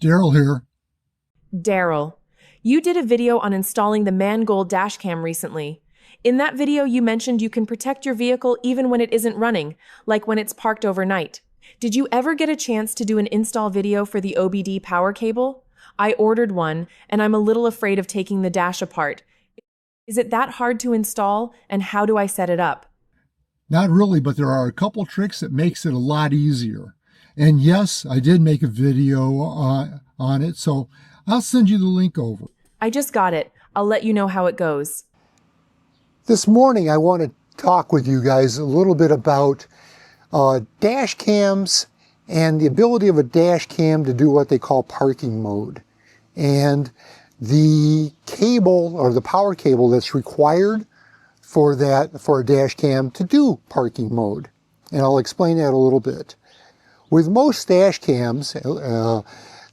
Daryl here. Daryl, you did a video on installing the Mangoal dashcam recently. In that video, you mentioned you can protect your vehicle even when it isn't running, like when it's parked overnight. Did you ever get a chance to do an install video for the OBD power cable? I ordered one, and I'm a little afraid of taking the dash apart. Is it that hard to install, and how do I set it up? Not really, but there are a couple tricks that makes it a lot easier. And yes, I did make a video on it, so I'll send you the link over. I just got it. I'll let you know how it goes. This morning I want to talk with you guys a little bit about dash cams and the ability of a dash cam to do what they call parking mode. And the cable or the power cable that's required for a dash cam to do parking mode. And I'll explain that a little bit. With most dash cams,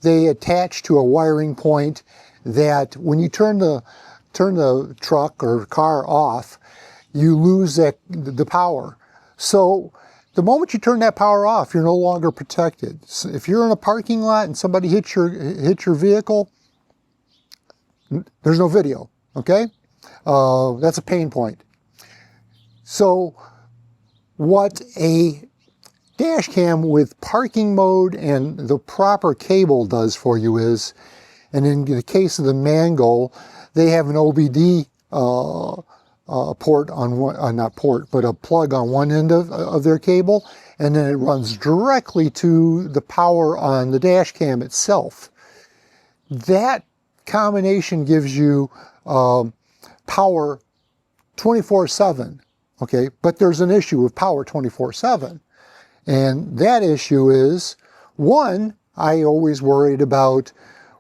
they attach to a wiring point that when you turn the truck or car off, you lose the power. So the moment you turn that power off, you're no longer protected. So if you're in a parking lot and somebody hits your vehicle, there's no video, okay? That's a pain point. So what a dash cam with parking mode and the proper cable does for you is, and in the case of the Mangoal, they have an OBD port on one, not port, but a plug on one end of their cable, and then it runs directly to the power on the dash cam itself. That combination gives you power 24/7, okay? But there's an issue with power 24/7. And that issue is, one, I always worried about,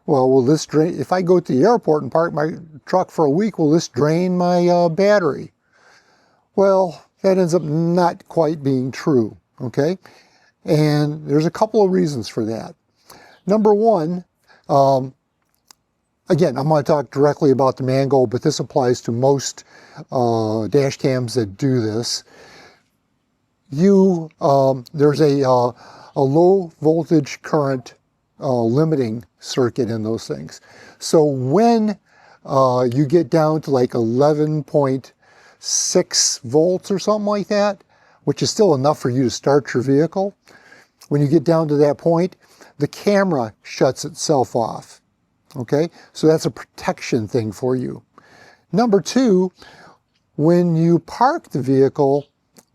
well, will this drain, if I go to the airport and park my truck for a week, will this drain my battery? Well, that ends up not quite being true, okay? And there's a couple of reasons for that. Number one, again, I'm going to talk directly about the Mangoal, but this applies to most dash cams that do this. There's a low voltage current limiting circuit in those things. So when you get down to like 11.6 volts or something like that, which is still enough for you to start your vehicle, when you get down to that point, the camera shuts itself off. Okay, so that's a protection thing for you. Number two, when you park the vehicle,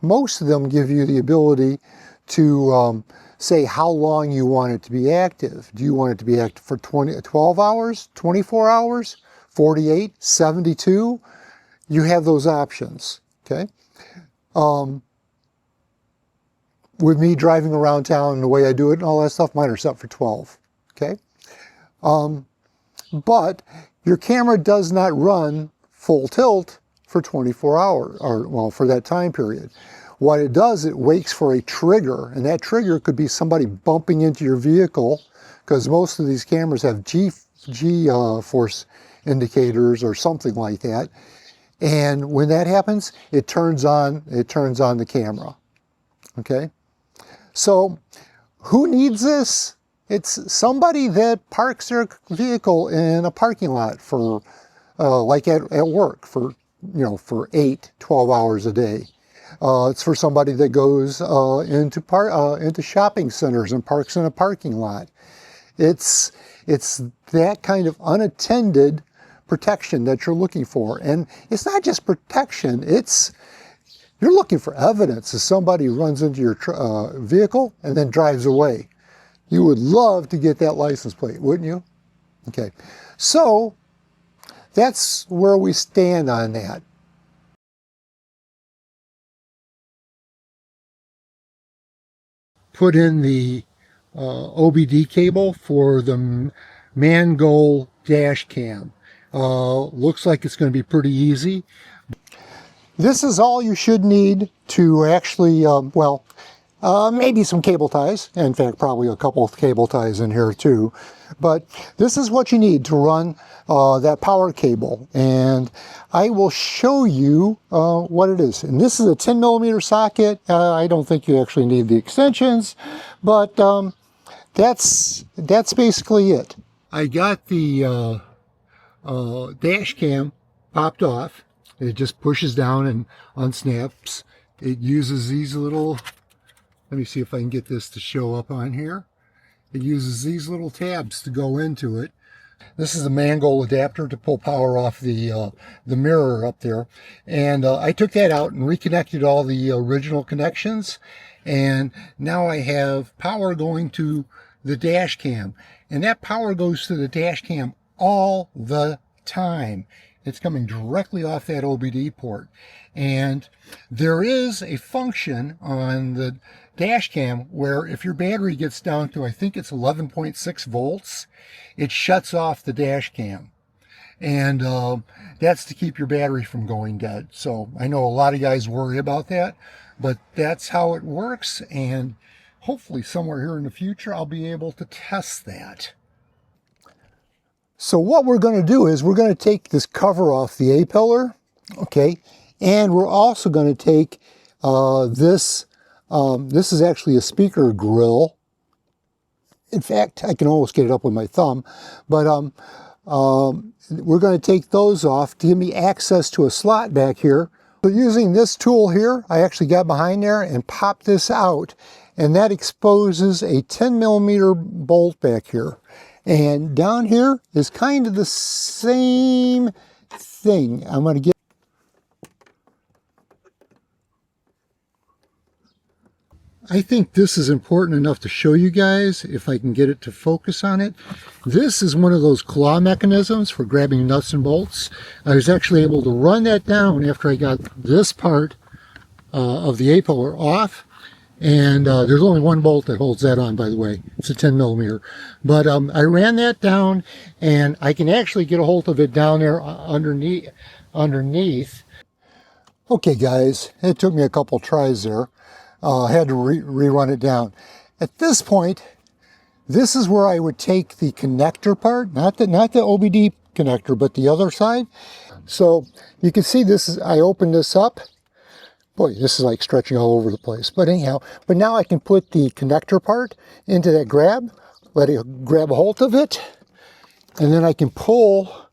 most of them give you the ability to say how long you want it to be active. Do you want it to be active for 12 hours, 24 hours, 48, 72? You have those options, okay? With me driving around town and the way I do it and all that stuff, mine are set for 12, okay? But your camera does not run full tilt for 24 hours, or well, for that time period. What it does, it waits for a trigger, and that trigger could be somebody bumping into your vehicle, because most of these cameras have G-force indicators or something like that. And when that happens, it turns on the camera. Okay? So who needs this? It's somebody that parks their vehicle in a parking lot for, like at work, for 8, 12 hours a day. It's for somebody that goes into shopping centers and parks in a parking lot. It's that kind of unattended protection that you're looking for. And it's not just protection, you're looking for evidence if somebody runs into your vehicle and then drives away. You would love to get that license plate, wouldn't you? Okay, so that's where we stand on that. Put in the OBD cable for the Mangoal dash cam. Looks like it's going to be pretty easy. This is all you should need to actually, maybe some cable ties. In fact, probably a couple of cable ties in here too. But this is what you need to run that power cable. And I will show you what it is. And this is a 10mm socket. I don't think you actually need the extensions, but that's basically it. I got the dash cam popped off. It just pushes down and unsnaps. It uses these little, let me see if I can get this to show up on here. It uses these little tabs to go into it. This is a Mangoal adapter to pull power off the mirror up there. And I took that out and reconnected all the original connections. And now I have power going to the dash cam. And that power goes to the dash cam all the time. It's coming directly off that OBD port. And there is a function on the dash cam where if your battery gets down to, I think it's 11.6 volts, it shuts off the dash cam. And that's to keep your battery from going dead. So I know a lot of guys worry about that, but that's how it works. And hopefully somewhere here in the future, I'll be able to test that. So what we're going to do is we're going to take this cover off the A-pillar, okay, and we're also going to take this is actually a speaker grill. In fact, I can almost get it up with my thumb, but we're going to take those off to give me access to a slot back here. So using this tool here, I actually got behind there and popped this out, and that exposes a 10mm bolt back here. And down here is kind of the same thing. I'm going to get. I think this is important enough to show you guys, if I can get it to focus on it. This is one of those claw mechanisms for grabbing nuts and bolts. I was actually able to run that down after I got this part of the A-pillar off. And there's only one bolt that holds that on, by the way. It's a 10mm. But I ran that down, and I can actually get a hold of it down there underneath. Okay, guys, it took me a couple tries there. I had to rerun it down. At this point, this is where I would take the connector part, not the OBD connector, but the other side. So you can see this is, I opened this up. Boy, this is like stretching all over the place. But anyhow, but now I can put the connector part into that grab, let it grab a hold of it, and then I can pull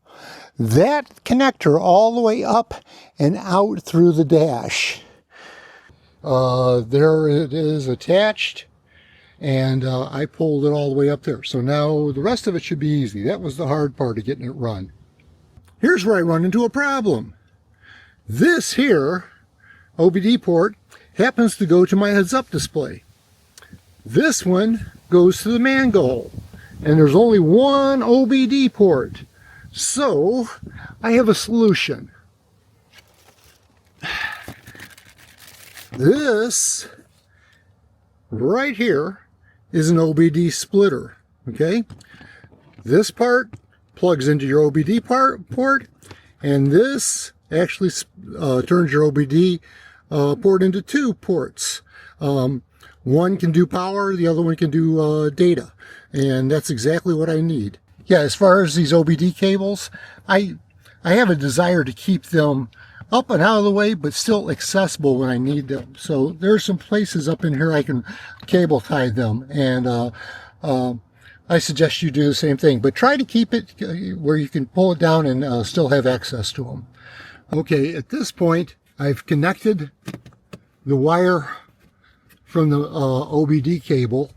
that connector all the way up and out through the dash. There it is attached, and I pulled it all the way up there. So now the rest of it should be easy. That was the hard part of getting it run. Here's where I run into a problem. This here OBD port happens to go to my heads-up display. This one goes to the Mangoal, and there's only one OBD port. So I have a solution. This right here is an OBD splitter, okay? This part plugs into your OBD port, and this actually turns your OBD port into two ports. One can do power, the other one can do data, and that's exactly what I need. Yeah, as far as these OBD cables, I have a desire to keep them up and out of the way, but still accessible when I need them. So there's some places up in here I can cable tie them, and I suggest you do the same thing, but try to keep it where you can pull it down and still have access to them. Okay, at this point, I've connected the wire from the OBD cable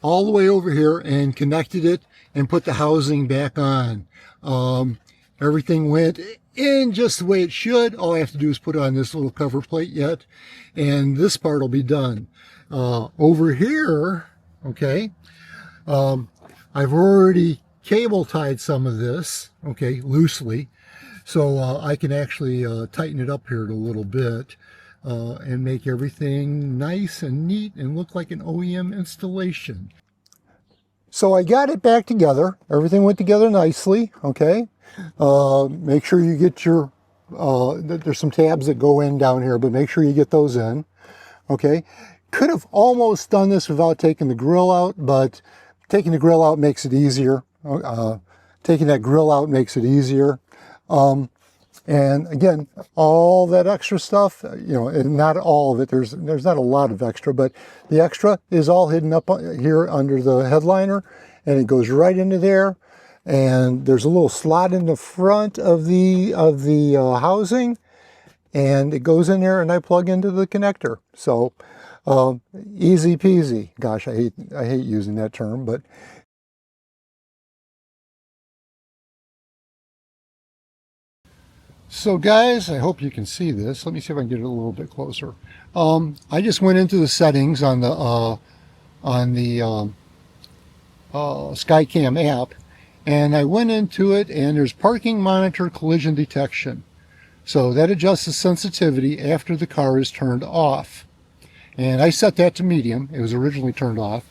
all the way over here and connected it and put the housing back on. Everything went in just the way it should. All I have to do is put on this little cover plate yet, and this part will be done. Over here, okay, I've already cable tied some of this, okay, loosely, so I can actually tighten it up here a little bit and make everything nice and neat and look like an OEM installation. So I got it back together. Everything went together nicely, okay? Make sure you get your, there's some tabs that go in down here, but make sure you get those in, okay? Could have almost done this without taking the grill out, but taking the grill out makes it easier. Taking that grill out makes it easier. And again, all that extra stuff, and not all of it, there's not a lot of extra, but the extra is all hidden up here under the headliner, and it goes right into there. And there's a little slot in the front of the housing, and it goes in there, and I plug into the connector. So easy peasy. Gosh, I hate using that term, but so guys, I hope you can see this. Let me see if I can get it a little bit closer. I just went into the settings on the SkyCamm app, and I went into it, and there's parking monitor collision detection. So that adjusts the sensitivity after the car is turned off. And I set that to medium. It was originally turned off.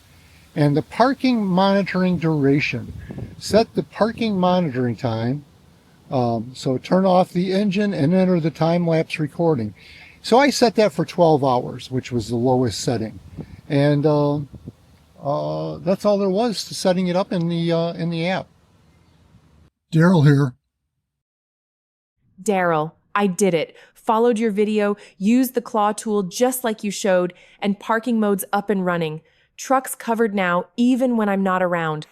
And the parking monitoring duration. Set the parking monitoring time. So turn off the engine and enter the time-lapse recording. So I set that for 12 hours, which was the lowest setting. And that's all there was to setting it up in the app. Daryl here. Daryl, I did it. Followed your video, used the claw tool just like you showed, and parking mode's up and running. Truck's covered now, even when I'm not around.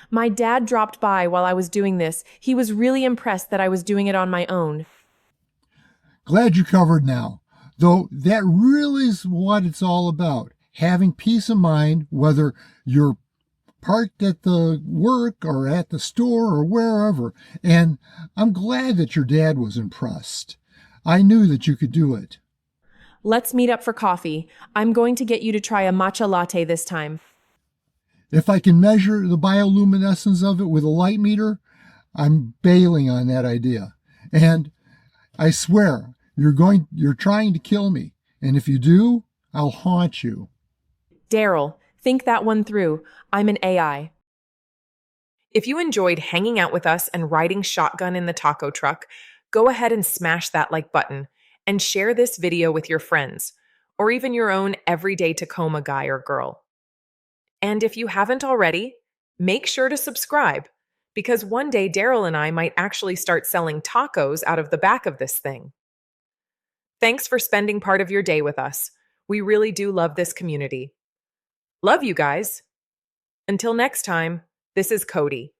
My dad dropped by while I was doing this. He was really impressed that I was doing it on my own. Glad you're covered now. Though that really is what it's all about. Having peace of mind, whether you're parked at the work or at the store or wherever. And I'm glad that your dad was impressed. I knew that you could do it. Let's meet up for coffee. I'm going to get you to try a matcha latte this time. If I can measure the bioluminescence of it with a light meter, I'm bailing on that idea. And I swear, you're trying to kill me. And if you do, I'll haunt you. Daryl, think that one through. I'm an AI. If you enjoyed hanging out with us and riding shotgun in the taco truck, go ahead and smash that like button and share this video with your friends, or even your own everyday Tacoma guy or girl. And if you haven't already, make sure to subscribe, because one day Daryl and I might actually start selling tacos out of the back of this thing. Thanks for spending part of your day with us. We really do love this community. Love you guys. Until next time, this is Kody.